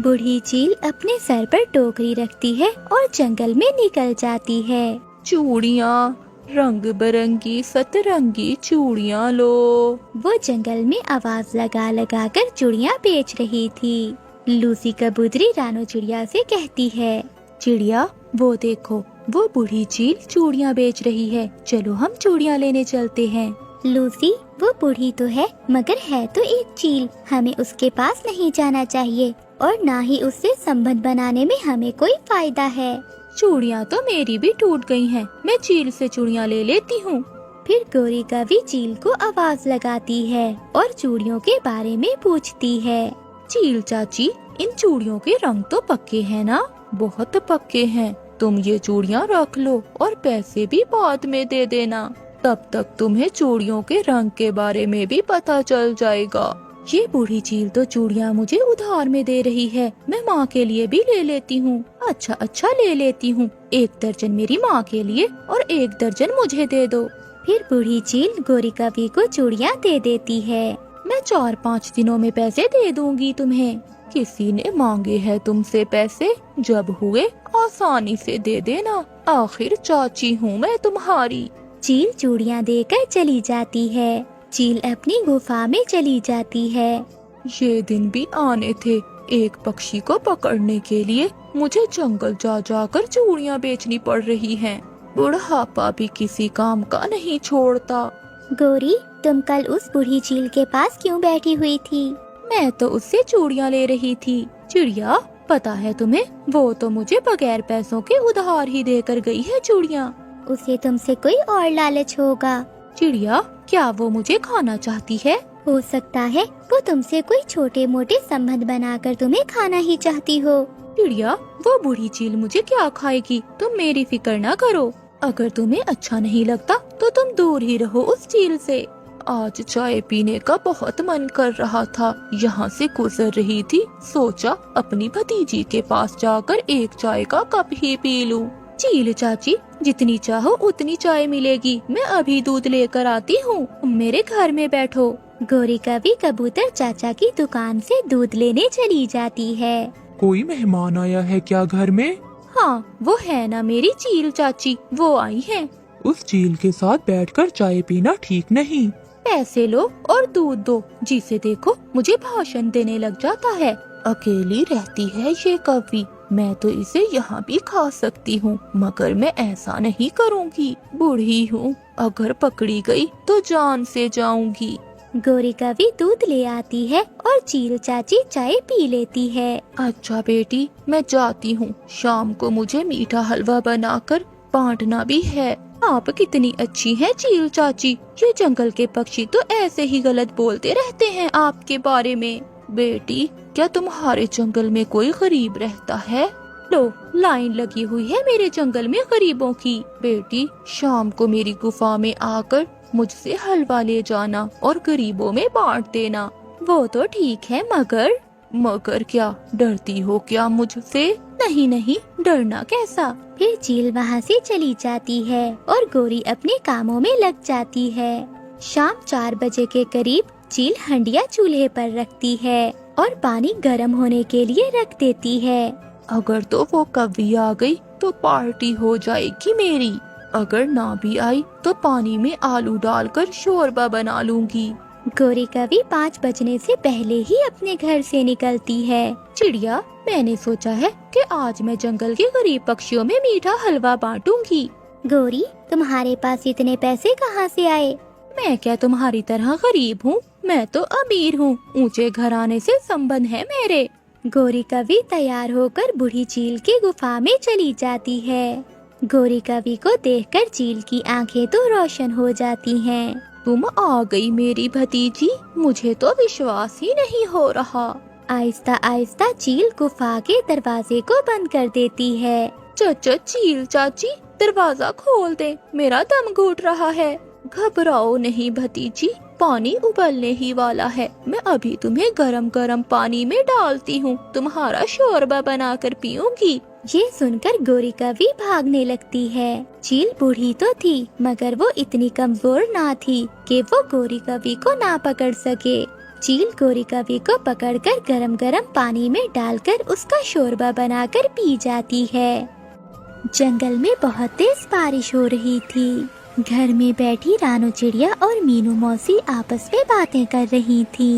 बूढ़ी चील अपने सर पर टोकरी रखती है और जंगल में निकल जाती है। चूड़ियाँ, रंग बिरंगी सतरंगी चूड़ियाँ लो। वो जंगल में आवाज लगा लगा कर चूड़ियाँ बेच रही थी। लूसी कबूतरी रानो चिड़िया से कहती है, चिड़िया, वो देखो, वो बूढ़ी चील चूड़ियाँ बेच रही है, चलो हम चूड़ियाँ लेने चलते हैं। लूसी, वो बूढ़ी तो है मगर है तो एक चील, हमें उसके पास नहीं जाना चाहिए और ना ही उससे संबंध बनाने में हमें कोई फायदा है। चूड़ियाँ तो मेरी भी टूट गई हैं, मैं चील से चूड़ियाँ ले लेती हूँ। फिर गोरी कवि चील को आवाज लगाती है और चूड़ियों के बारे में पूछती है। चील चाची, इन चूड़ियों के रंग तो पक्के हैं ना? बहुत पक्के हैं। तुम ये चूड़ियाँ रख लो और पैसे भी बाद में दे देना, तब तक तुम्हें चूड़ियों के रंग के बारे में भी पता चल जाएगा। ये बूढ़ी चील तो चूड़ियाँ मुझे उधार में दे रही है, मैं माँ के लिए भी ले लेती हूँ। अच्छा ले लेती हूँ, 1 दर्जन मेरी माँ के लिए और 1 दर्जन मुझे दे दो। फिर बूढ़ी चील गोरी कवि को चूड़ियाँ दे देती है। मैं 4-5 दिनों में पैसे दे दूंगी तुम्हें। किसी ने मांगे हैं तुमसे पैसे? जब हुए आसानी से दे देना, आखिर चाची हूँ मैं तुम्हारी। चील चूड़ियाँ देकर चली जाती है। चील अपनी गुफा में चली जाती है। ये दिन भी आने थे, एक पक्षी को पकड़ने के लिए मुझे जंगल जा जाकर चूड़ियाँ बेचनी पड़ रही हैं। बुढ़ापा भी किसी काम का नहीं छोड़ता। गोरी, तुम कल उस बूढ़ी चील के पास क्यों बैठी हुई थी? मैं तो उससे चूड़ियाँ ले रही थी। चिड़िया, पता है तुम्हें, वो तो मुझे बगैर पैसों के उधार ही देकर गई है चूड़ियाँ। उसे तुमसे कोई और लालच होगा। चिड़िया, क्या वो मुझे खाना चाहती है? हो सकता है वो तुमसे कोई छोटे मोटे संबंध बनाकर तुम्हें खाना ही चाहती हो। चिड़िया, वो बूढ़ी चील मुझे क्या खाएगी, तुम मेरी फिक्र न करो। अगर तुम्हें अच्छा नहीं लगता तो तुम दूर ही रहो उस चील से। आज चाय पीने का बहुत मन कर रहा था, यहाँ से गुजर रही थी, सोचा अपनी भतीजी के पास जाकर एक चाय का कप ही पी लूं। चील चाची, जितनी चाहो उतनी चाय मिलेगी, मैं अभी दूध लेकर आती हूँ, मेरे घर में बैठो। गोरी कवि कबूतर चाचा की दुकान से दूध लेने चली जाती है। कोई मेहमान आया है क्या घर में? हाँ, वो है ना मेरी चील चाची, वो आई है। उस चील के साथ बैठकर चाय पीना ठीक नहीं। पैसे लो और दूध दो, जिसे देखो मुझे भाषण देने लग जाता है। अकेली रहती है ये कवि, मैं तो इसे यहाँ भी खा सकती हूँ, मगर मैं ऐसा नहीं करूँगी। बूढ़ी हूँ, अगर पकड़ी गई तो जान से जाऊंगी। गोरी कवि दूध ले आती है और चील चाची चाय पी लेती है। अच्छा बेटी, मैं जाती हूँ, शाम को मुझे मीठा हलवा बनाकर बांटना भी है। आप कितनी अच्छी हैं चील चाची, ये जंगल के पक्षी तो ऐसे ही गलत बोलते रहते हैं आपके बारे में। बेटी, क्या तुम्हारे जंगल में कोई गरीब रहता है? लो, लाइन लगी हुई है मेरे जंगल में गरीबों की। बेटी, शाम को मेरी गुफा में आकर मुझसे हलवा ले जाना और गरीबों में बांट देना। वो तो ठीक है, मगर क्या, डरती हो क्या मुझसे? नहीं नहीं, डरना कैसा। फिर चील वहाँ से चली जाती है और गोरी अपने कामों में लग जाती है। शाम 4 बजे के करीब चील हंडिया चूल्हे पर रखती है और पानी गर्म होने के लिए रख देती है। अगर तो वो कवि आ गई तो पार्टी हो जाएगी मेरी, अगर ना भी आई तो पानी में आलू डालकर शोरबा बना लूंगी। गोरी कवि 5 बजने से पहले ही अपने घर से निकलती है। चिड़िया, मैंने सोचा है कि आज मैं जंगल के गरीब पक्षियों में मीठा हलवा बांटूंगी। गोरी, तुम्हारे पास इतने पैसे कहाँ से आए? मैं क्या तुम्हारी तरह गरीब हूँ? मैं तो अमीर हूँ, ऊंचे घराने से संबंध है मेरे। गोरी कवि तैयार होकर बूढ़ी चील की गुफा में चली जाती है। गोरी कवि को देखकर चील की आंखें तो रोशन हो जाती हैं। तुम आ गई मेरी भतीजी, मुझे तो विश्वास ही नहीं हो रहा। आहिस्ता आहिस्ता चील गुफा के दरवाजे को बंद कर देती है। चाचा, चील चाची, दरवाजा खोल दे, मेरा दम घुट रहा है। घबराओ नहीं भतीजी, पानी उबलने ही वाला है, मैं अभी तुम्हें गरम गरम पानी में डालती हूँ, तुम्हारा शोरबा बनाकर पीऊंगी। ये सुनकर गोरी कवि भागने लगती है। चील बूढ़ी तो थी मगर वो इतनी कमजोर ना थी कि वो गोरी कवि को ना पकड़ सके। चील गोरी कौवे को पकड़कर गरम गरम पानी में डालकर उसका शोरबा बनाकर पी जाती है। जंगल में बहुत तेज बारिश हो रही थी। घर में बैठी रानू चिड़िया और मीनू मौसी आपस में बातें कर रही थी।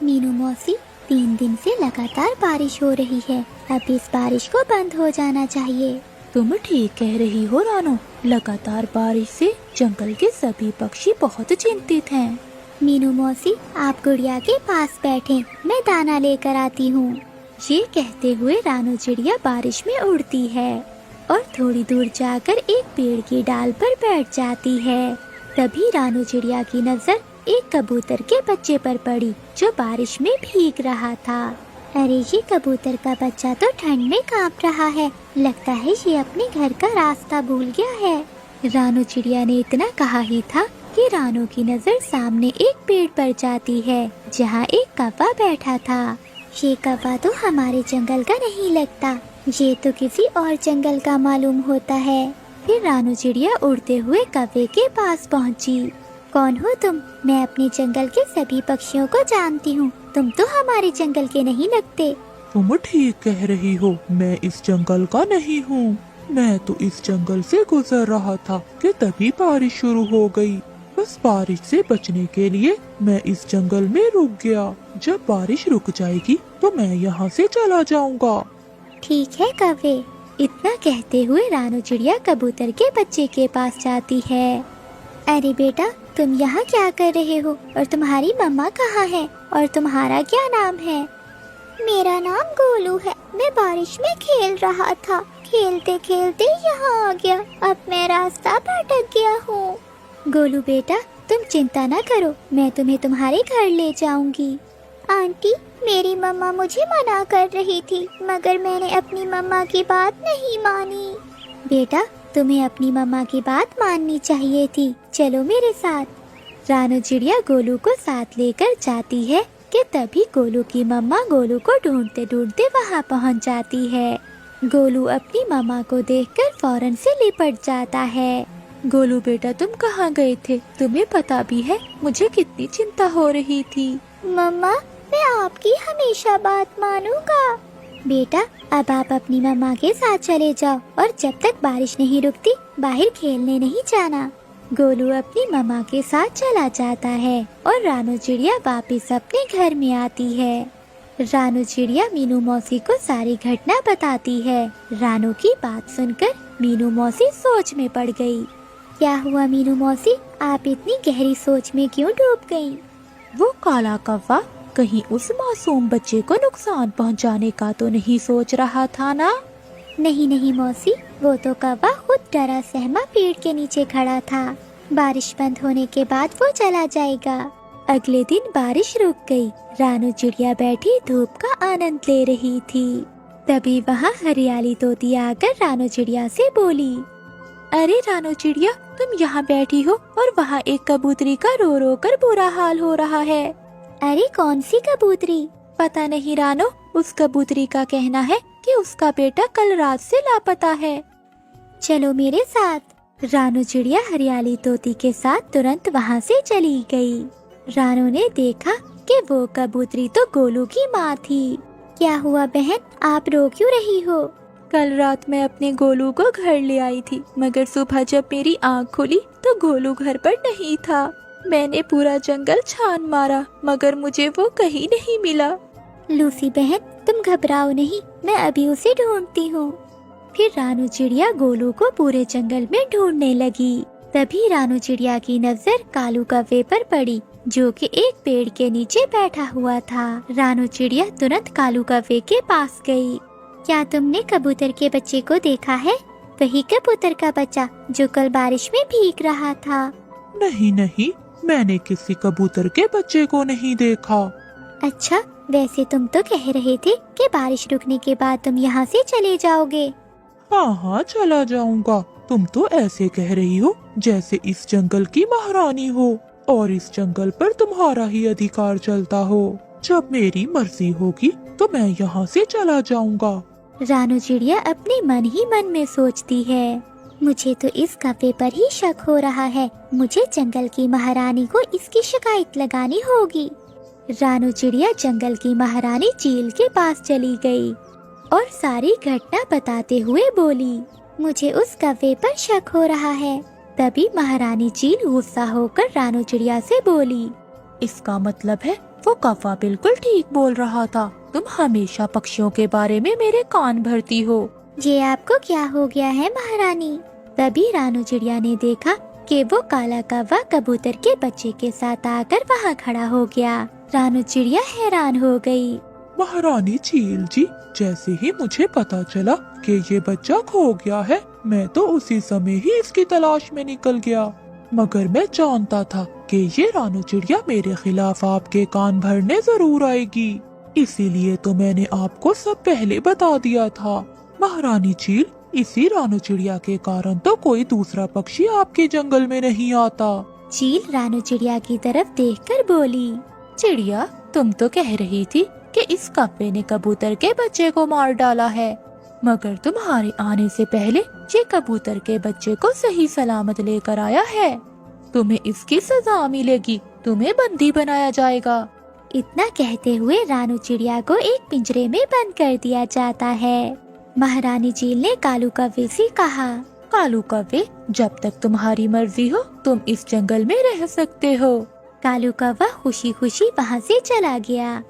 मीनू मौसी, 3 दिन से लगातार बारिश हो रही है, अब इस बारिश को बंद हो जाना चाहिए। तुम ठीक कह रही हो रानो, लगातार बारिश से जंगल के सभी पक्षी बहुत चिंतित हैं। मीनू मौसी, आप गुड़िया के पास बैठे, मैं दाना लेकर आती हूँ। ये कहते हुए रानू चिड़िया बारिश में उड़ती है और थोड़ी दूर जाकर एक पेड़ की डाल पर बैठ जाती है। तभी रानू चिड़िया की नजर एक कबूतर के बच्चे पर पड़ी जो बारिश में भीग रहा था। अरे, ये कबूतर का बच्चा तो ठंड में कांप रहा है, लगता है ये अपने घर का रास्ता भूल गया है। रानू चिड़िया ने इतना कहा ही था कि रानू की नजर सामने एक पेड़ पर जाती है जहाँ एक कौवा बैठा था। ये कौवा तो हमारे जंगल का नहीं लगता, ये तो किसी और जंगल का मालूम होता है। फिर रानू चिड़िया उड़ते हुए कौवे के पास पहुँची। कौन हो तुम? मैं अपने जंगल के सभी पक्षियों को जानती हूँ, तुम तो हमारे जंगल के नहीं लगते। तुम ठीक कह रही हो, मैं इस जंगल का नहीं हूँ। मैं तो इस जंगल से गुजर रहा था कि तभी बारिश शुरू हो गई। बस बारिश से बचने के लिए मैं इस जंगल में रुक गया। जब बारिश रुक जाएगी तो मैं यहाँ से चला जाऊँगा। ठीक है कौवे। इतना कहते हुए रानू चिड़िया कबूतर के बच्चे के पास जाती है। अरे बेटा, तुम यहाँ क्या कर रहे हो और तुम्हारी मम्मा कहाँ है और तुम्हारा क्या नाम है? मेरा नाम गोलू है, मैं बारिश में खेल रहा था, खेलते खेलते यहाँ आ गया, अब मैं रास्ता भटक गया हूँ। गोलू बेटा, तुम चिंता न करो, मैं तुम्हें तुम्हारे घर ले जाऊंगी। आंटी, मेरी मम्मा मुझे मना कर रही थी मगर मैंने अपनी मम्मा की बात नहीं मानी। बेटा, तुम्हें अपनी मम्मा की बात माननी चाहिए थी, चलो मेरे साथ। रानू चिड़िया गोलू को साथ लेकर जाती है कि तभी गोलू की मम्मा गोलू को ढूंढते ढूंढते वहाँ पहुँच जाती है। गोलू अपनी मम्मा को देखकर फौरन से लिपट जाता है। गोलू बेटा, तुम कहाँ गए थे? तुम्हें पता भी है मुझे कितनी चिंता हो रही थी। मम्मा, मैं आपकी हमेशा बात मानूंगा। बेटा, अब आप अपनी मम्मा के साथ चले जाओ और जब तक बारिश नहीं रुकती बाहर खेलने नहीं जाना। गोलू अपनी मम्मा के साथ चला जाता है और रानू चिड़िया वापस अपने घर में आती है। रानू चिड़िया मीनू मौसी को सारी घटना बताती है। रानू की बात सुनकर मीनू मौसी सोच में पड़ गई। क्या हुआ मीनू मौसी, आप इतनी गहरी सोच में क्यों डूब गयी? वो काला कौवा कहीं उस मासूम बच्चे को नुकसान पहुंचाने का तो नहीं सोच रहा था ना? नहीं नहीं मौसी, वो तो कौवा खुद डरा सहमा पेड़ के नीचे खड़ा था। बारिश बंद होने के बाद वो चला जाएगा। अगले दिन बारिश रुक गई। रानू चिड़िया बैठी धूप का आनंद ले रही थी। तभी वहाँ हरियाली तोती आकर रानू चिड़िया से बोली, अरे रानू चिड़िया, तुम यहाँ बैठी हो और वहाँ एक कबूतरी का रो रो कर बुरा हाल हो रहा है। अरे कौन सी कबूतरी? पता नहीं रानो, उस कबूतरी का कहना है कि उसका बेटा कल रात से लापता है। चलो मेरे साथ। रानू चिड़िया हरियाली तोती के साथ तुरंत वहाँ से चली गई। रानू ने देखा कि वो कबूतरी तो गोलू की माँ थी। क्या हुआ बहन, आप रो क्यों रही हो? कल रात मैं अपने गोलू को घर ले आई थी, मगर सुबह जब मेरी आँख खुली तो गोलू घर पर नहीं था। मैंने पूरा जंगल छान मारा मगर मुझे वो कहीं नहीं मिला। लूसी बहन, तुम घबराओ नहीं, मैं अभी उसे ढूंढती हूँ। फिर रानू चिड़िया गोलू को पूरे जंगल में ढूंढने लगी। तभी रानू चिड़िया की नजर कालू कौवे पर पड़ी जो कि एक पेड़ के नीचे बैठा हुआ था। रानू चिड़िया तुरंत कालू कौवे के पास गई। क्या तुमने कबूतर के बच्चे को देखा है? वही कबूतर का बच्चा जो कल बारिश में भीग रहा था। नहीं नहीं, मैंने किसी कबूतर के बच्चे को नहीं देखा। अच्छा, वैसे तुम तो कह रहे थे कि बारिश रुकने के बाद तुम यहाँ से चले जाओगे। हाँ हाँ, चला जाऊंगा। तुम तो ऐसे कह रही हो जैसे इस जंगल की महारानी हो और इस जंगल पर तुम्हारा ही अधिकार चलता हो। जब मेरी मर्जी होगी तो मैं यहाँ से चला जाऊंगा। रानू चिड़िया अपने मन ही मन में सोचती है, मुझे तो इस कौवे पर ही शक हो रहा है। मुझे जंगल की महारानी को इसकी शिकायत लगानी होगी। रानू चिड़िया जंगल की महारानी चील के पास चली गई और सारी घटना बताते हुए बोली, मुझे उस कौवे पर शक हो रहा है। तभी महारानी चील गुस्सा होकर रानू चिड़िया से बोली, इसका मतलब है वो कौवा बिल्कुल ठीक बोल रहा था। तुम हमेशा पक्षियों के बारे में मेरे कान भरती हो। ये आपको क्या हो गया है महारानी? तभी रानू चिड़िया ने देखा कि वो काला कौवा कबूतर के बच्चे के साथ आकर वहाँ खड़ा हो गया। रानू चिड़िया हैरान हो गई। महारानी चील जी, जैसे ही मुझे पता चला कि ये बच्चा खो गया है, मैं तो उसी समय ही इसकी तलाश में निकल गया। मगर मैं जानता था कि ये रानू चिड़िया मेरे खिलाफ आपके कान भरने जरूर आएगी, इसीलिए तो मैंने आपको सब पहले बता दिया था। महारानी चील, इसी रानू चिड़िया के कारण तो कोई दूसरा पक्षी आपके जंगल में नहीं आता। चील रानू चिड़िया की तरफ देखकर बोली, चिड़िया, तुम तो कह रही थी कि इस कौवे ने कबूतर के बच्चे को मार डाला है, मगर तुम्हारे आने से पहले ये कबूतर के बच्चे को सही सलामत लेकर आया है। तुम्हें इसकी सजा मिलेगी, तुम्हें बंदी बनाया जाएगा। इतना कहते हुए रानू चिड़िया को एक पिंजरे में बंद कर दिया जाता है। महारानी चील ने कालू कौवे से कहा, कालू कौवे, जब तक तुम्हारी मर्जी हो तुम इस जंगल में रह सकते हो। कालू कौवा खुशी खुशी वहाँ से चला गया।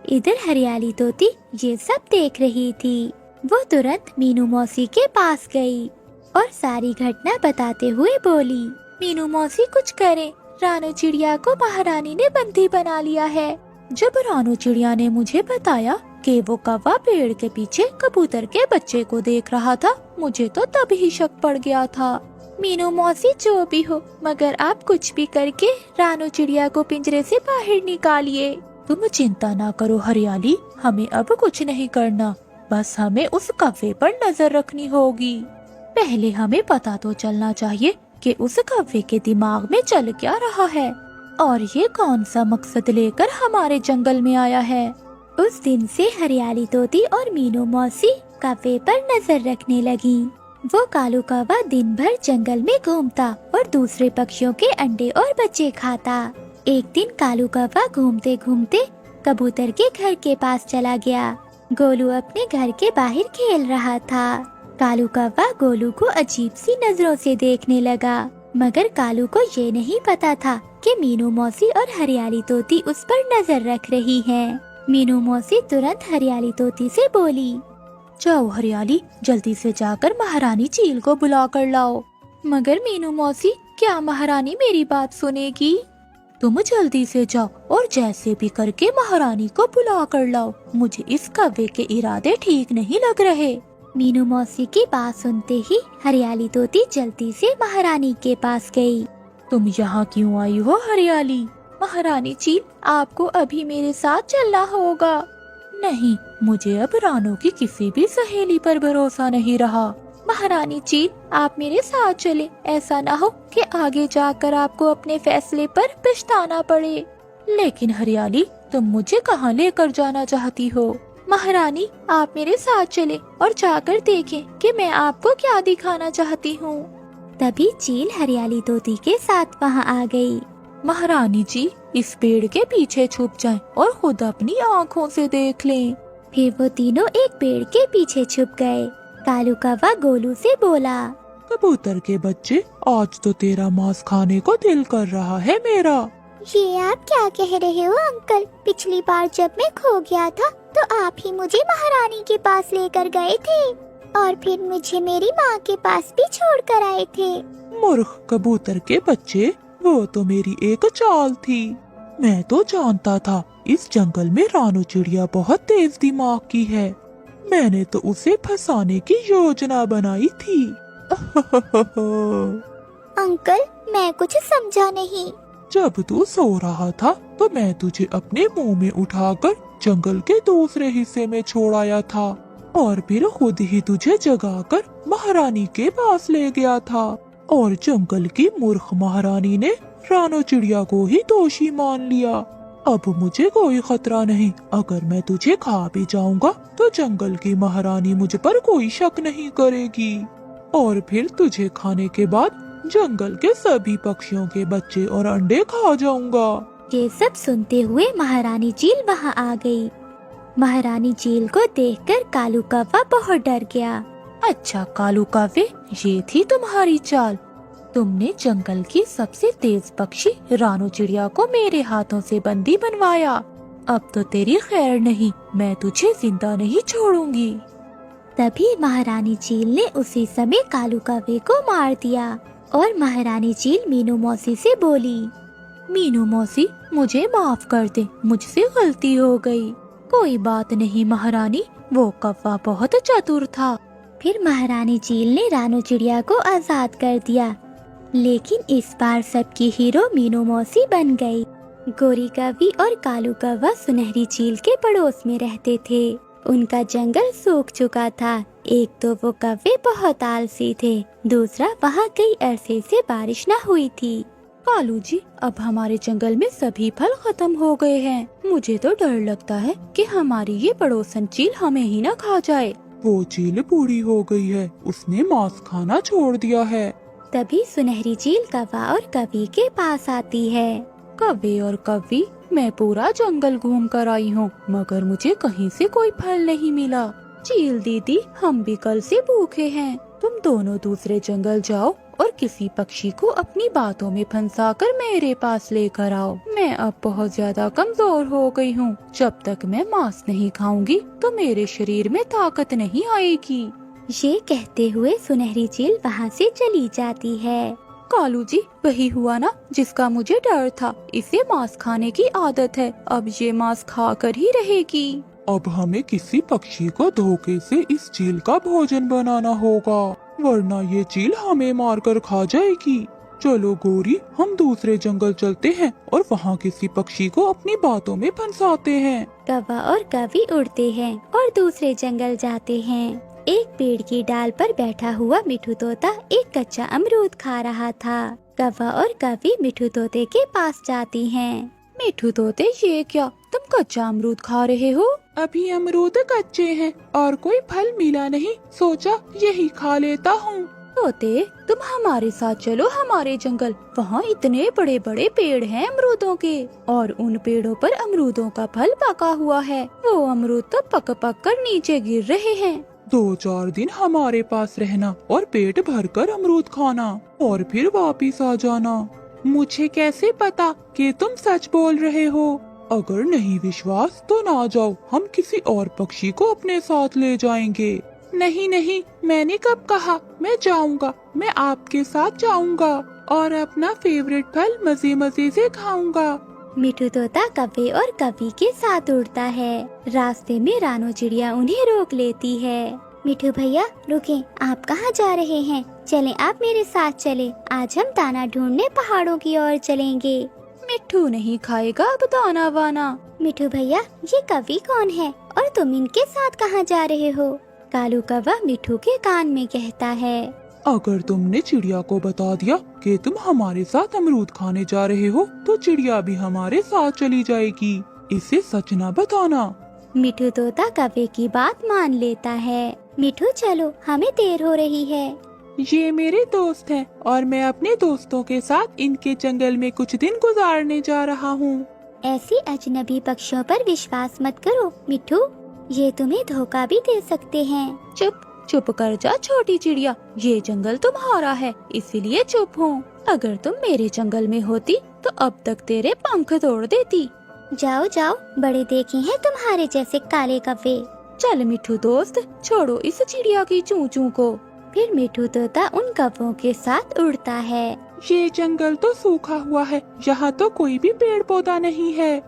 इधर हरियाली तोती ये सब देख रही थी। वो तुरंत मीनू मौसी के पास गई और सारी घटना बताते हुए बोली, मीनू मौसी कुछ करे, रानू चिड़िया को महारानी ने बंदी बना लिया है। जब रानू चिड़िया ने मुझे बताया कि वो कौवा पेड़ के पीछे कबूतर के बच्चे को देख रहा था, मुझे तो तभी शक पड़ गया था। मीनू मौसी जो भी हो, मगर आप कुछ भी करके रानू चिड़िया को पिंजरे से बाहर निकालिए। तुम चिंता ना करो हरियाली, हमें अब कुछ नहीं करना, बस हमें उस कौवे पर नजर रखनी होगी। पहले हमें पता तो चलना चाहिए कि उस कौवे के दिमाग में चल क्या रहा है और ये कौन सा मकसद लेकर हमारे जंगल में आया है। उस दिन से हरियाली तोती और मीनू मौसी कौवे पर नजर रखने लगी। वो कालू कौवा दिन भर जंगल में घूमता और दूसरे पक्षियों के अंडे और बच्चे खाता। एक दिन कालू कौवा घूमते घूमते कबूतर के घर के पास चला गया। गोलू अपने घर के बाहर खेल रहा था। कालू कौवा गोलू को अजीब सी नजरों से देखने लगा, मगर कालू को ये नहीं पता था कि मीनू मौसी और हरियाली तोती उस पर नजर रख रही हैं। मीनू मौसी तुरंत हरियाली तोती से बोली, जाओ हरियाली, जल्दी से जाकर महारानी चील को बुला कर लाओ। मगर मीनू मौसी, क्या महारानी मेरी बात सुनेगी? तुम जल्दी से जाओ और जैसे भी करके महारानी को बुला कर लाओ। मुझे इस कौवे के इरादे ठीक नहीं लग रहे। मीनू मौसी की बात सुनते ही हरियाली तोती जल्दी से महारानी के पास गई। तुम यहाँ क्यों आई हो हरियाली? महारानी चील, आपको अभी मेरे साथ चलना होगा। नहीं, मुझे अब रानू की किसी भी सहेली पर भरोसा नहीं रहा। महारानी चील, आप मेरे साथ चले, ऐसा ना हो कि आगे जाकर आपको अपने फैसले पर पछताना पड़े। लेकिन हरियाली, तुम मुझे कहाँ लेकर जाना चाहती हो? महारानी, आप मेरे साथ चले और जाकर देखें कि मैं आपको क्या दिखाना चाहती हूँ। तभी चील हरियाली तोती के साथ वहाँ आ गई। महारानी जी, इस पेड़ के पीछे छुप जाएं और खुद अपनी आँखों से देख लें। फिर वो तीनों एक पेड़ के पीछे छुप गए। कालू कौवा गोलू से बोला, कबूतर के बच्चे, आज तो तेरा मांस खाने को दिल कर रहा है मेरा। ये आप क्या कह रहे हो अंकल? पिछली बार जब मैं खो गया था तो आप ही मुझे महारानी के पास लेकर गए थे और फिर मुझे मेरी माँ के पास भी छोड़कर आए थे। मूर्ख कबूतर के बच्चे, वो तो मेरी एक चाल थी। मैं तो जानता था इस जंगल में रानू चिड़िया बहुत तेज दिमाग की है। मैंने तो उसे फंसाने की योजना बनाई थी। अंकल, मैं कुछ समझा नहीं। जब तू सो रहा था तो मैं तुझे अपने मुंह में उठाकर जंगल के दूसरे हिस्से में छोड़ आया था और फिर खुद ही तुझे जगाकर महारानी के पास ले गया था और जंगल की मूर्ख महारानी ने रानू चिड़िया को ही दोषी मान लिया। अब मुझे कोई खतरा नहीं। अगर मैं तुझे खा भी जाऊंगा तो जंगल की महारानी मुझ पर कोई शक नहीं करेगी और फिर तुझे खाने के बाद जंगल के सभी पक्षियों के बच्चे और अंडे खा जाऊंगा। ये सब सुनते हुए महारानी चील वहाँ आ गई। महारानी चील को देखकर कालू कौवा बहुत डर गया। अच्छा कालू कौवे, ये थी तुम्हारी चाल। तुमने जंगल की सबसे तेज पक्षी रानू चिड़िया को मेरे हाथों से बंदी बनवाया। अब तो तेरी खैर नहीं, मैं तुझे जिंदा नहीं छोड़ूंगी। तभी महारानी चील ने उसी समय कालू कौवे को मार दिया और महारानी चील मीनू मौसी से बोली, मीनू मौसी, मुझे माफ कर दे, मुझसे गलती हो गई। कोई बात नहीं महारानी, वो कौवा बहुत चतुर था। फिर महारानी चील ने रानू चिड़िया को आजाद कर दिया। लेकिन इस बार सबकी हीरो मीनू मौसी बन गई। गोरी कौवी और कालू कौवा सुनहरी चील के पड़ोस में रहते थे। उनका जंगल सूख चुका था। एक तो वो कौवे बहुत आलसी थे, दूसरा वहाँ कई अरसे से बारिश न हुई थी। कालू जी, अब हमारे जंगल में सभी फल खत्म हो गए हैं। मुझे तो डर लगता है कि हमारी ये पड़ोसन चील हमें ही न खा जाए। वो चील बूढ़ी हो गई है, उसने मांस खाना छोड़ दिया है। तभी सुनहरी चील कौवा और कौवी के पास आती है। कौवे और कौवी, मैं पूरा जंगल घूम कर आई हूँ, मगर मुझे कहीं से कोई फल नहीं मिला। चील दीदी, हम भी कल से भूखे हैं। तुम दोनों दूसरे जंगल जाओ और किसी पक्षी को अपनी बातों में फंसाकर मेरे पास लेकर आओ। मैं अब बहुत ज्यादा कमजोर हो गई हूँ। जब तक मैं मांस नहीं खाऊंगी तो मेरे शरीर में ताकत नहीं आएगी। ये कहते हुए सुनहरी चील वहाँ से चली जाती है। कालू जी, वही हुआ ना जिसका मुझे डर था। इसे मांस खाने की आदत है, अब ये मांस खाकर ही रहेगी। अब हमें किसी पक्षी को धोखे से इस चील का भोजन बनाना होगा, वरना ये चील हमें मारकर खा जाएगी। चलो गोरी, हम दूसरे जंगल चलते हैं और वहाँ किसी पक्षी को अपनी बातों में फंसाते हैं। कौवा और कौवी उड़ते हैं और दूसरे जंगल जाते हैं। एक पेड़ की डाल पर बैठा हुआ मिठू तोता एक कच्चा अमरूद खा रहा था। कौवा और कौवी मिठू तोते के पास जाती हैं। मिठू तोते, ये क्या, तुम कच्चा अमरूद खा रहे हो? अभी अमरूद कच्चे हैं और कोई फल मिला नहीं, सोचा यही खा लेता हूँ। तोते, तुम हमारे साथ चलो हमारे जंगल। वहाँ इतने बड़े बड़े पेड़ हैं अमरूदों के, और उन पेड़ों पर अमरूदों का फल पका हुआ है। वो अमरूद तो पक पक कर नीचे गिर रहे हैं। 2-4 दिन हमारे पास रहना और पेट भरकर अमरूद खाना और फिर वापिस आ जाना। मुझे कैसे पता कि तुम सच बोल रहे हो? अगर नहीं विश्वास तो ना जाओ, हम किसी और पक्षी को अपने साथ ले जाएंगे। नहीं नहीं, मैंने कब कहा, मैं जाऊंगा, मैं आपके साथ जाऊंगा और अपना फेवरेट फल मजे मजे से खाऊंगा। मिठू तोता कौवे और कौवी के साथ उड़ता है। रास्ते में रानू चिड़िया उन्हें रोक लेती है। मिठू भैया रुकें, आप कहाँ जा रहे हैं? चलें, आप मेरे साथ चलें। आज हम दाना ढूंढने पहाड़ों की ओर चलेंगे। मिठू नहीं खाएगा अब दाना वाना। मिठू भैया, ये कौवी कौन है और तुम इनके साथ कहाँ जा रहे हो? कालू कौवा मिठू के कान में कहता है। अगर तुमने चिड़िया को बता दिया कि तुम हमारे साथ अमरूद खाने जा रहे हो, तो चिड़िया भी हमारे साथ चली जाएगी। इसे सच न बताना। मिठू तोता कौवे की बात मान लेता है। मिठू चलो, हमें देर हो रही है। ये मेरे दोस्त हैं और मैं अपने दोस्तों के साथ इनके जंगल में कुछ दिन गुजारने जा रहा हूँ। ऐसी अजनबी पक्षियों पर विश्वास मत करो मिठू, ये तुम्हें धोखा भी दे सकते हैं। चुप चुप कर जा छोटी चिड़िया, ये जंगल तुम्हारा है, इसीलिए चुप हूँ। अगर तुम मेरे जंगल में होती तो अब तक तेरे पंख तोड़ देती। जाओ जाओ, बड़े देखे हैं तुम्हारे जैसे काले कौवे। चल मिठू दोस्त, छोड़ो इस चिड़िया की चू चू को। फिर मिठू तोता उन कौवों के साथ उड़ता है। ये जंगल तो सूखा हुआ है, यहाँ तो कोई भी पेड़ पौधा नहीं है।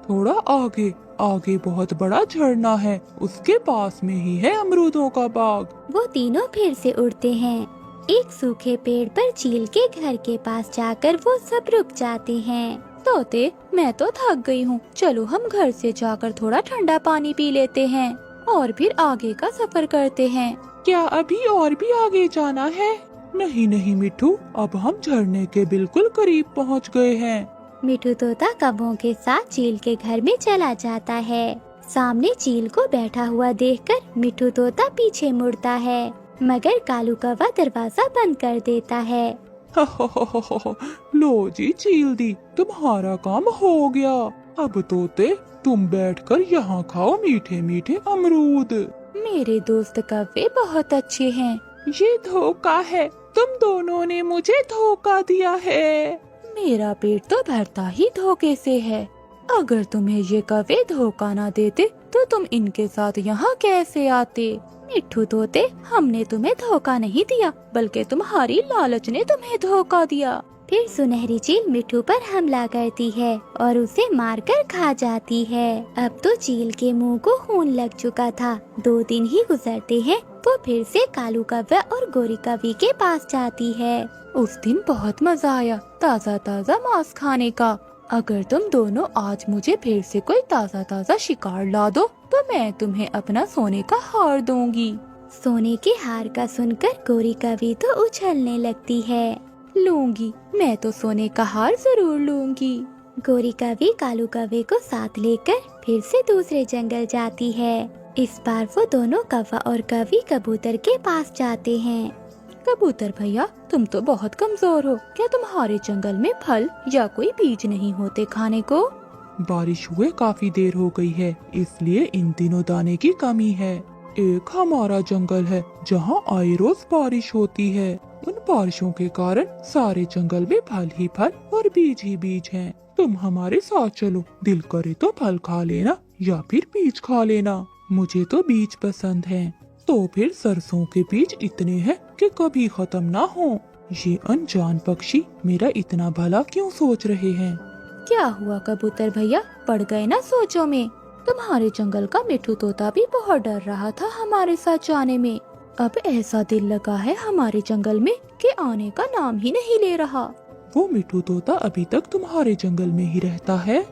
थोड़ा आगे आगे बहुत बड़ा झरना है, उसके पास में ही है अमरूदों का बाग। वो तीनों फिर से उड़ते हैं। एक सूखे पेड़ पर चील के घर के पास जाकर वो सब रुक जाते हैं। तोते, मैं तो थक गई हूँ, चलो हम घर से जाकर थोड़ा ठंडा पानी पी लेते हैं और फिर आगे का सफर करते हैं। क्या अभी और भी आगे जाना है? नहीं नहीं मिठू, अब हम झरने के बिल्कुल करीब पहुँच गए हैं। मिठू तोता कौवों के साथ चील के घर में चला जाता है। सामने चील को बैठा हुआ देखकर मिठू तोता पीछे मुड़ता है, मगर कालू कौवा दरवाजा बंद कर देता है। लो जी चील दी, तुम्हारा काम हो गया। अब तोते तुम बैठकर यहाँ खाओ मीठे मीठे अमरूद। मेरे दोस्त कव्वे बहुत अच्छे हैं। ये धोखा है, तुम दोनों ने मुझे धोखा दिया है। मेरा पेट तो भरता ही धोखे से है। अगर तुम्हें ये कव्वे धोखा ना देते तो तुम इनके साथ यहाँ कैसे आते? मिट्ठू तोते, हमने तुम्हें धोखा नहीं दिया, बल्कि तुम्हारी लालच ने तुम्हें धोखा दिया। फिर सुनहरी चील मिट्ठू पर हमला करती है और उसे मारकर खा जाती है। अब तो चील के मुंह को खून लग चुका था। 2 दिन ही गुजरते हैं वो फिर से कालू कव्वा और गोरी कव्वी के पास जाती है। उस दिन बहुत मजा आया ताज़ा ताज़ा मांस खाने का। अगर तुम दोनों आज मुझे फिर से कोई ताज़ा ताज़ा शिकार ला दो तो मैं तुम्हें अपना सोने का हार दूंगी। सोने के हार का सुनकर गोरी कव्वी तो उछलने लगती है। लूंगी, मैं तो सोने का हार जरूर लूंगी। गोरी कव्वी कालू कव्वे को साथ लेकर फिर से दूसरे जंगल जाती है। इस बार वो दोनों कव्वा और कव्वी कबूतर के पास जाते हैं। कबूतर भैया, तुम तो बहुत कमजोर हो। क्या तुम्हारे जंगल में फल या कोई बीज नहीं होते खाने को? बारिश हुए काफी देर हो गई है, इसलिए इन दिनों दाने की कमी है। एक हमारा जंगल है जहाँ आए रोज बारिश होती है। उन बारिशों के कारण सारे जंगल में फल ही फल और बीज ही बीज हैं। तुम हमारे साथ चलो, दिल करे तो फल खा लेना या फिर बीज खा लेना। मुझे तो बीज पसंद हैं। तो फिर सरसों के बीज इतने हैं कि कभी खत्म ना हो। ये अनजान पक्षी मेरा इतना भला क्यों सोच रहे हैं? क्या हुआ कबूतर भैया, पड़ गए ना सोचों में? तुम्हारे जंगल का मिट्ठू तोता भी बहुत डर रहा था हमारे साथ जाने में। अब ऐसा दिल लगा है हमारे जंगल में कि आने का नाम ही नहीं ले रहा। वो मिट्ठू तोता अभी तक तुम्हारे जंगल में ही रहता है।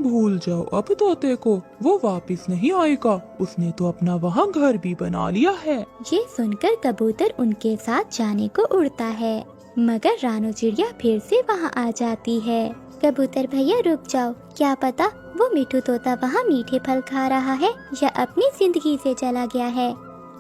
भूल जाओ अब तोते को, वो वापस नहीं आएगा। उसने तो अपना वहाँ घर भी बना लिया है। ये सुनकर कबूतर उनके साथ जाने को उड़ता है, मगर रानो चिड़िया फिर से वहाँ आ जाती है। कबूतर भैया रुक जाओ, क्या पता वो मिट्ठू तोता वहाँ मीठे फल खा रहा है या अपनी जिंदगी से चला गया है।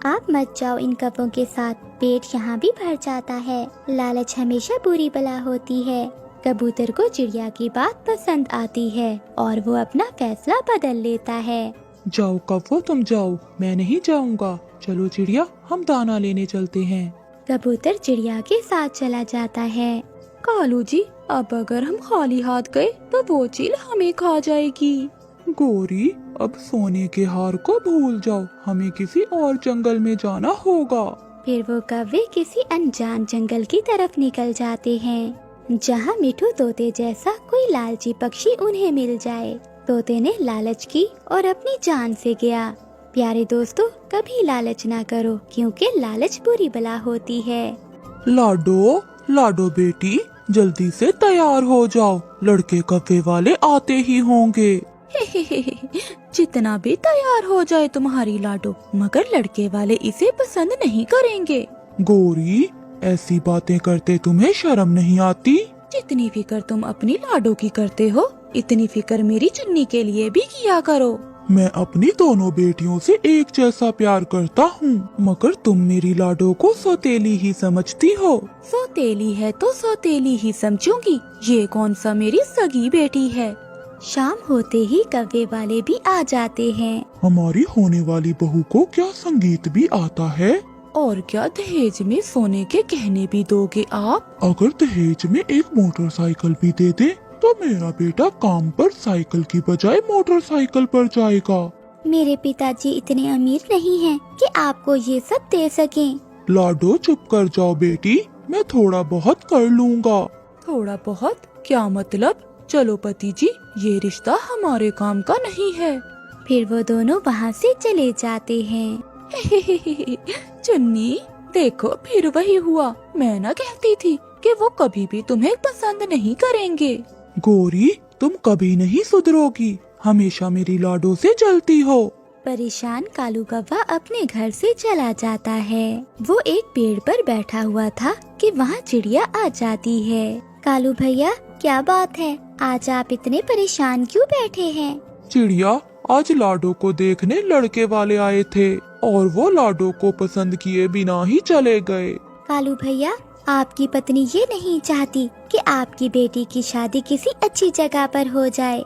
आप मत जाओ इन कव्वों के साथ, पेट यहाँ भी भर जाता है। लालच हमेशा बुरी बला होती है। कबूतर को चिड़िया की बात पसंद आती है और वो अपना फैसला बदल लेता है। जाओ कव्वो तुम जाओ, मैं नहीं जाऊंगा। चलो चिड़िया, हम दाना लेने चलते हैं। कबूतर चिड़िया के साथ चला जाता है। कालू जी, अब अगर हम खाली हाथ गए तो वो चील हमें खा जाएगी। गोरी, अब सोने के हार को भूल जाओ, हमें किसी और जंगल में जाना होगा। फिर वो कव्वे किसी अनजान जंगल की तरफ निकल जाते हैं, जहाँ मिट्ठू तोते जैसा कोई लालची पक्षी उन्हें मिल जाए। तोते ने लालच की और अपनी जान से गया। प्यारे दोस्तों, कभी लालच ना करो, क्योंकि लालच बुरी बला होती है। लाडो, लाडो बेटी, जल्दी से तैयार हो जाओ, लड़के कव्वे वाले आते ही होंगे। जितना भी तैयार हो जाए तुम्हारी लाडो, मगर लड़के वाले इसे पसंद नहीं करेंगे। गोरी, ऐसी बातें करते तुम्हें शर्म नहीं आती? जितनी फिक्र तुम अपनी लाडो की करते हो, इतनी फिक्र मेरी चुन्नी के लिए भी किया करो। मैं अपनी दोनों बेटियों से एक जैसा प्यार करता हूँ, मगर तुम मेरी लाडो को सौतेली ही समझती हो। सौतेली है तो सौतेली ही समझूंगी, ये कौन सा मेरी सगी बेटी है। शाम होते ही कव्वे वाले भी आ जाते हैं। हमारी होने वाली बहू को क्या संगीत भी आता है? और क्या दहेज में सोने के गहने भी दोगे आप? अगर दहेज में एक मोटरसाइकिल भी दे दे तो मेरा बेटा काम पर साइकिल की बजाय मोटरसाइकिल पर जाएगा। मेरे पिताजी इतने अमीर नहीं हैं कि आपको ये सब दे सकें। लाडो चुप कर जाओ बेटी, मैं थोड़ा बहुत कर लूँगा। थोड़ा बहुत क्या मतलब? चलो पति जी, ये रिश्ता हमारे काम का नहीं है। फिर वो दोनों वहाँ से चले जाते हैं। चुन्नी, देखो फिर वही हुआ। मैं ना कहती थी कि वो कभी भी तुम्हें पसंद नहीं करेंगे। गोरी, तुम कभी नहीं सुधरोगी, हमेशा मेरी लाडो से जलती हो। परेशान कालू कव्वा अपने घर से चला जाता है। वो एक पेड़ पर बैठा हुआ था कि वहाँ चिड़िया आ जाती है। कालू भैया, क्या बात है, आज आप इतने परेशान क्यों बैठे हैं? चिड़िया, आज लाडो को देखने लड़के वाले आए थे और वो लाडो को पसंद किए बिना ही चले गए। कालू भैया, आपकी पत्नी ये नहीं चाहती कि आपकी बेटी की शादी किसी अच्छी जगह पर हो जाए।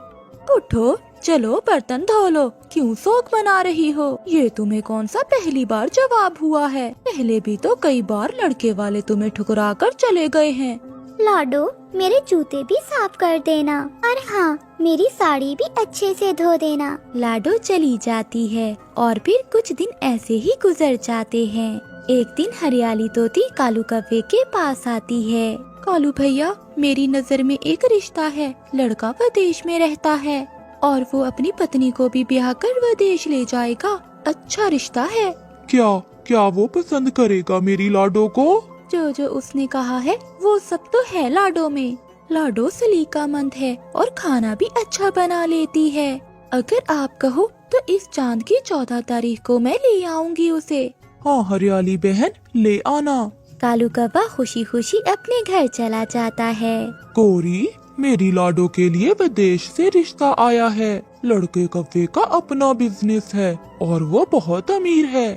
उठो, चलो बर्तन धो लो। क्यों शोक मना रही हो? ये तुम्हें कौन सा पहली बार जवाब हुआ है? पहले भी तो कई बार लड़के वाले तुम्हें ठुकरा कर चले गए हैं। लाडो, मेरे जूते भी साफ कर देना और हाँ, मेरी साड़ी भी अच्छे से धो देना। लाडो चली जाती है और फिर कुछ दिन ऐसे ही गुजर जाते हैं। एक दिन हरियाली तोती कालू कव्वे के पास आती है। कालू भैया, मेरी नजर में एक रिश्ता है। लड़का विदेश में रहता है और वो अपनी पत्नी को भी ब्याह कर विदेश ले जाएगा। अच्छा रिश्ता है। क्या क्या वो पसंद करेगा मेरी लाडो को? जो जो उसने कहा है वो सब तो है लाडो में। लाडो सलीकामंद है और खाना भी अच्छा बना लेती है। अगर आप कहो तो इस चांद की 14 तारीख को मैं ले आऊंगी उसे। हाँ हरियाली बहन, ले आना। कालू कव्वा खुशी खुशी अपने घर चला जाता है। गौरी, मेरी लाडो के लिए विदेश से रिश्ता आया है। लड़के कव्वे का अपना बिजनेस है और वो बहुत अमीर है।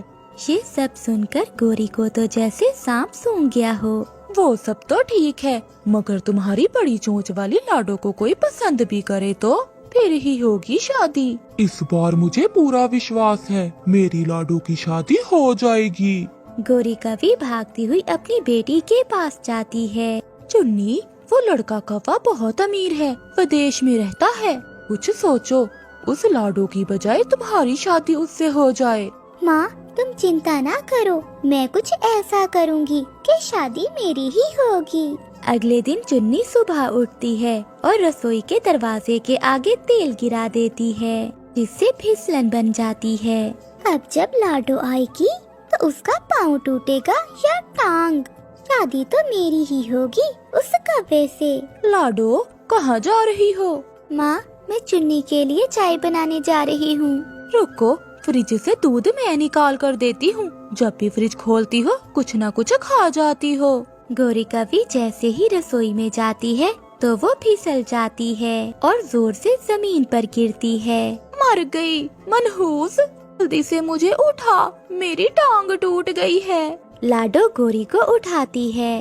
ये सब सुनकर गोरी को तो जैसे सांप सूंघ गया हो। वो सब तो ठीक है, मगर तुम्हारी बड़ी चोंच वाली लाडो को कोई पसंद भी करे तो फिर ही होगी शादी। इस बार मुझे पूरा विश्वास है, मेरी लाडो की शादी हो जाएगी। गोरी कव्वी भागती हुई अपनी बेटी के पास जाती है। चुन्नी, वो लड़का कव्वा बहुत अमीर है, विदेश में रहता है। कुछ सोचो, उस लाडो की बजाय तुम्हारी शादी उससे हो जाए। माँ, तुम चिंता ना करो, मैं कुछ ऐसा करूँगी कि शादी मेरी ही होगी। अगले दिन चुन्नी सुबह उठती है और रसोई के दरवाजे के आगे तेल गिरा देती है, जिससे फिसलन बन जाती है। अब जब लाडो आएगी तो उसका पाँव टूटेगा या टांग। शादी तो मेरी ही होगी उस कव्वे से। लाडो, कहाँ जा रही हो? माँ, मैं चुन्नी के लिए चाय बनाने जा रही हूँ। रुको, फ्रिज से दूध मैं निकाल कर देती हूँ। जब भी फ्रिज खोलती हो कुछ न कुछ खा जाती हो। गोरी कव्वी जैसे ही रसोई में जाती है तो वो फिसल जाती है और जोर से जमीन पर गिरती है। मर गई, मनहूस, जल्दी से मुझे उठा, मेरी टांग टूट गई है। लाडो गोरी को उठाती है।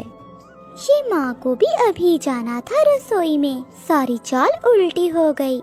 ये माँ को भी अभी जाना था रसोई में, सारी चाल उल्टी हो गई।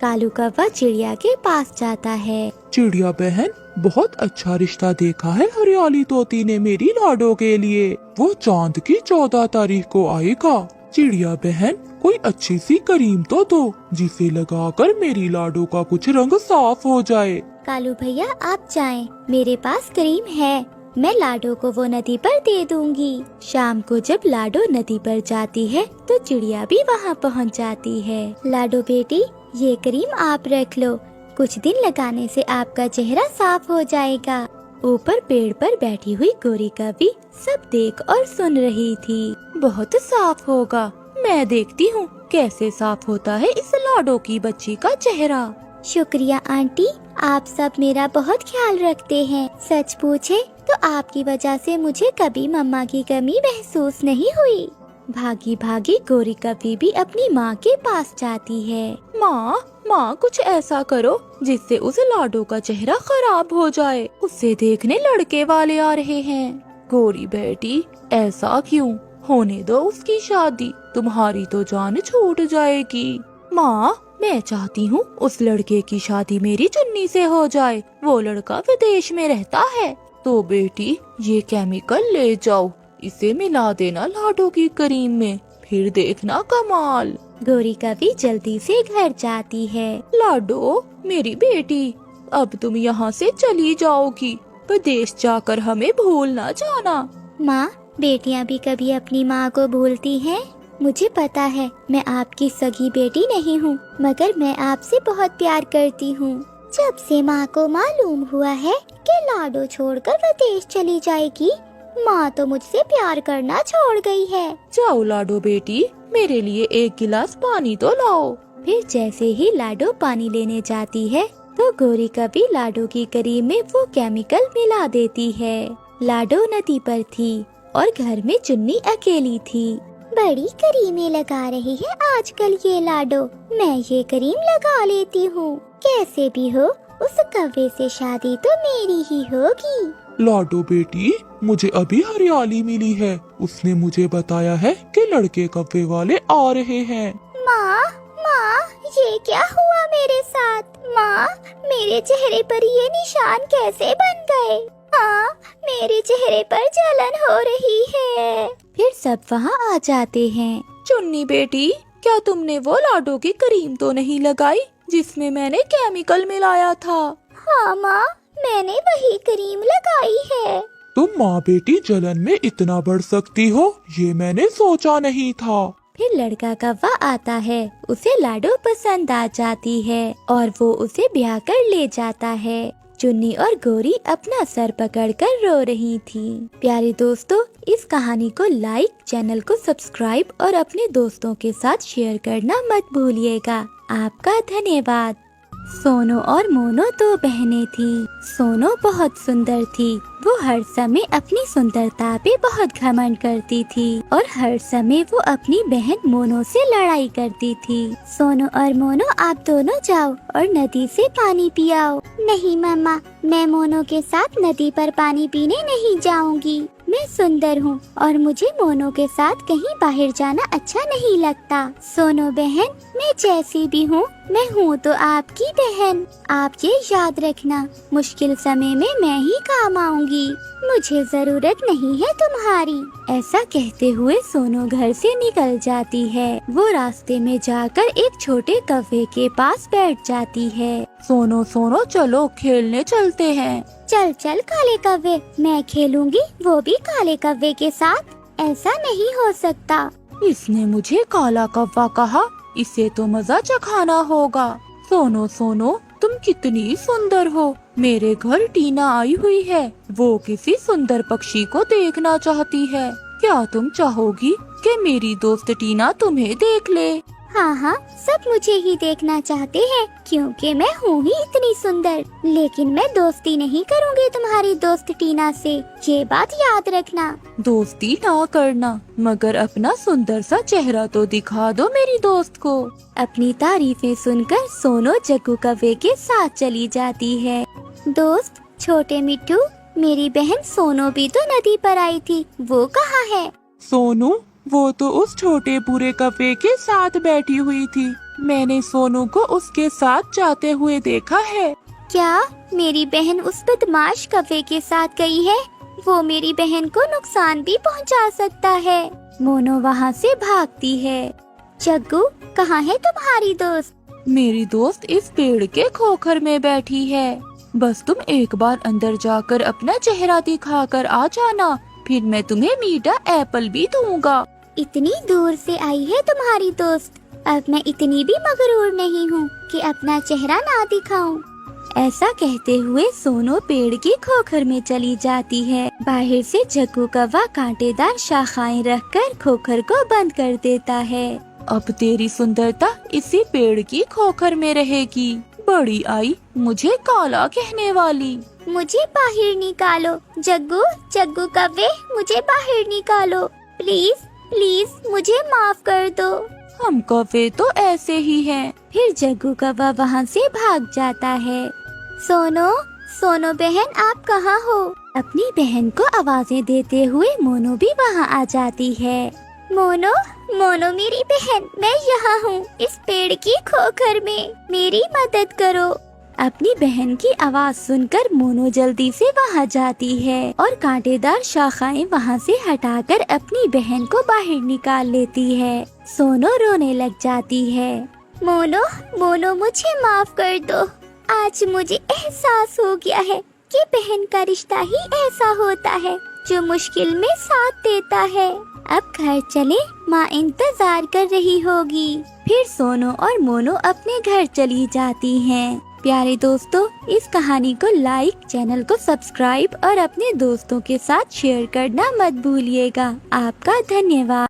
कालू कव्वा चिड़िया के पास जाता है। चिड़िया बहन, बहुत अच्छा रिश्ता देखा है हरियाली तोती ने मेरी लाडो के लिए। वो चांद की 14 तारीख को आएगा। चिड़िया बहन, कोई अच्छी सी क्रीम तो दो, जिसे लगाकर मेरी लाडो का कुछ रंग साफ हो जाए। कालू भैया, आप जाएं, मेरे पास क्रीम है, मैं लाडो को वो नदी पर दे दूंगी। शाम को जब लाडो नदी पर जाती है तो चिड़िया भी वहाँ पहुँच जाती है। लाडो बेटी, ये क्रीम आप रख लो, कुछ दिन लगाने से आपका चेहरा साफ हो जाएगा। ऊपर पेड़ पर बैठी हुई गोरी कव्वी सब देख और सुन रही थी। बहुत साफ होगा, मैं देखती हूँ कैसे साफ होता है इस लाडो की बच्ची का चेहरा। शुक्रिया आंटी, आप सब मेरा बहुत ख्याल रखते हैं। सच पूछे तो आपकी वजह से मुझे कभी मम्मा की कमी महसूस नहीं हुई। भागी भागी गोरी कव्वी भी अपनी माँ के पास जाती है। माँ, कुछ ऐसा करो जिससे उस लाडो का चेहरा खराब हो जाए, उसे देखने लड़के वाले आ रहे हैं। गोरी बेटी, ऐसा क्यों? होने दो उसकी शादी, तुम्हारी तो जान छूट जाएगी। माँ, मैं चाहती हूँ उस लड़के की शादी मेरी चुन्नी से हो जाए। वो लड़का विदेश में रहता है। तो बेटी, ये केमिकल ले जाओ, इसे मिला देना लाडो की क्रीम में, फिर देखना कमाल। गोरी कव्वी जल्दी से घर जाती है। लाडो, मेरी बेटी, अब तुम यहाँ से चली जाओगी, विदेश जाकर हमें भूल ना जाना। माँ, बेटियाँ भी कभी अपनी माँ को भूलती हैं। मुझे पता है मैं आपकी सगी बेटी नहीं हूँ, मगर मैं आपसे बहुत प्यार करती हूँ। जब से माँ को मालूम हुआ है कि लाडो छोड़कर विदेश चली जाएगी, माँ तो मुझसे प्यार करना छोड़ गई है। जाओ लाडो बेटी, मेरे लिए एक गिलास पानी तो लाओ। फिर जैसे ही लाडो पानी लेने जाती है तो गोरी कव्वी लाडो की क्रीम में वो केमिकल मिला देती है। लाडो नदी पर थी और घर में चुन्नी अकेली थी। बड़ी क्रीमें लगा रही है आजकल ये लाडो, मैं ये क्रीम लगा लेती हूँ। कैसे भी हो उस कव्वे से शादी तो मेरी ही होगी। लाडो बेटी, मुझे अभी हरियाली मिली है। उसने मुझे बताया है कि लड़के कौवे वाले आ रहे हैं। माँ माँ, ये क्या हुआ मेरे साथ? माँ, मेरे चेहरे पर ये निशान कैसे बन गए? हाँ, मेरे चेहरे पर जलन हो रही है। फिर सब वहाँ आ जाते हैं। चुन्नी बेटी, क्या तुमने वो लाडो की क्रीम तो नहीं लगाई जिसमें मैंने केमिकल मिलाया था? हाँ माँ, मैंने वही क्रीम लगाई है। तुम माँ बेटी जलन में इतना बढ़ सकती हो, ये मैंने सोचा नहीं था। फिर लड़का कौवा आता है। उसे लाडो पसंद आ जाती है और वो उसे ब्याह कर ले जाता है। चुन्नी और गोरी अपना सर पकड़कर रो रही थी। प्यारे दोस्तों, इस कहानी को लाइक, चैनल को सब्सक्राइब और अपने दोस्तों के साथ शेयर करना मत भूलिएगा। आपका धन्यवाद। सोनो और मोनो दो बहनें थी। सोनो बहुत सुंदर थी। वो हर समय अपनी सुंदरता पे बहुत घमंड करती थी और हर समय वो अपनी बहन मोनो से लड़ाई करती थी। सोनो और मोनो, आप दोनों जाओ और नदी से पानी पियाओ। नहीं मम्मा, मैं मोनो के साथ नदी पर पानी पीने नहीं जाऊंगी। मैं सुंदर हूँ और मुझे मोनो के साथ कहीं बाहर जाना अच्छा नहीं लगता। सोनो बहन, मैं जैसी भी हूँ, मैं हूँ तो आपकी बहन। आप ये याद रखना, मुश्किल समय में मैं ही काम आऊंगी। मुझे जरूरत नहीं है तुम्हारी। ऐसा कहते हुए सोनो घर से निकल जाती है। वो रास्ते में जाकर एक छोटे कौवे के पास बैठ जाती है। सोनो सोनो, चलो खेलने चलते हैं। चल चल काले कौवे, मैं खेलूंगी, वो भी काले कौवे के साथ। ऐसा नहीं हो सकता। इसने मुझे काला कौवा कहा, इसे तो मजा चखाना होगा। सोनो सोनो, तुम कितनी सुंदर हो। मेरे घर टीना आई हुई है। वो किसी सुंदर पक्षी को देखना चाहती है। क्या तुम चाहोगी कि मेरी दोस्त टीना तुम्हें देख ले? हाँ हाँ, सब मुझे ही देखना चाहते हैं क्योंकि मैं हूँ ही इतनी सुंदर। लेकिन मैं दोस्ती नहीं करूँगी तुम्हारी दोस्त टीना से, ये बात याद रखना। दोस्ती ना करना, मगर अपना सुंदर सा चेहरा तो दिखा दो मेरी दोस्त को। अपनी तारीफें सुनकर सोनो जग्गू कौवे के साथ चली जाती है। दोस्त छोटे मिट्टू, मेरी बहन सोनो भी तो नदी पर आई थी, वो कहाँ है? सोनू, वो तो उस छोटे बुरे कौवे के साथ बैठी हुई थी। मैंने सोनू को उसके साथ जाते हुए देखा है। क्या मेरी बहन उस बदमाश कौवे के साथ गई है? वो मेरी बहन को नुकसान भी पहुंचा सकता है। मोनो वहाँ से भागती है। जग्गू, कहाँ है तुम्हारी दोस्त? मेरी दोस्त इस पेड़ के खोखर में बैठी है। बस तुम एक बार अंदर जाकर अपना चेहरा दिखाकर आ जाना, फिर मैं तुम्हें मीठा एप्पल भी दूंगा। इतनी दूर से आई है तुम्हारी दोस्त। अब मैं इतनी भी मगरूर नहीं हूँ कि अपना चेहरा ना दिखाऊं। ऐसा कहते हुए सोनो पेड़ की खोखर में चली जाती है। बाहर से जग्गू कौवा कांटेदार शाखाएं रखकर खोखर को बंद कर देता है। अब तेरी सुंदरता इसी पेड़ की खोखर में रहेगी। बड़ी आई मुझे काला कहने वाली। मुझे बाहर निकालो। जग्गू जग्गू कौवे, मुझे बाहर निकालो। प्लीज प्लीज मुझे माफ कर दो। हम कौवे तो ऐसे ही हैं। फिर जग्गू कौवा वहाँ से भाग जाता है। सोनो सोनो बहन, आप कहाँ हो? अपनी बहन को आवाजें देते हुए मोनो भी वहाँ आ जाती है। मोनो मोनो मेरी बहन, मैं यहाँ हूँ इस पेड़ की खोखर में, मेरी मदद करो। अपनी बहन की आवाज सुनकर मोनो जल्दी से वहाँ जाती है और कांटेदार शाखाएं वहाँ से हटाकर अपनी बहन को बाहर निकाल लेती है। सोनो रोने लग जाती है। मोनो मोनो, मुझे माफ कर दो। आज मुझे एहसास हो गया है कि बहन का रिश्ता ही ऐसा होता है जो मुश्किल में साथ देता है। अब घर चले, माँ इंतजार कर रही होगी। फिर सोनो और मोनो अपने घर चली जाती हैं। प्यारे दोस्तों, इस कहानी को लाइक, चैनल को सब्सक्राइब और अपने दोस्तों के साथ शेयर करना मत भूलिएगा। आपका धन्यवाद।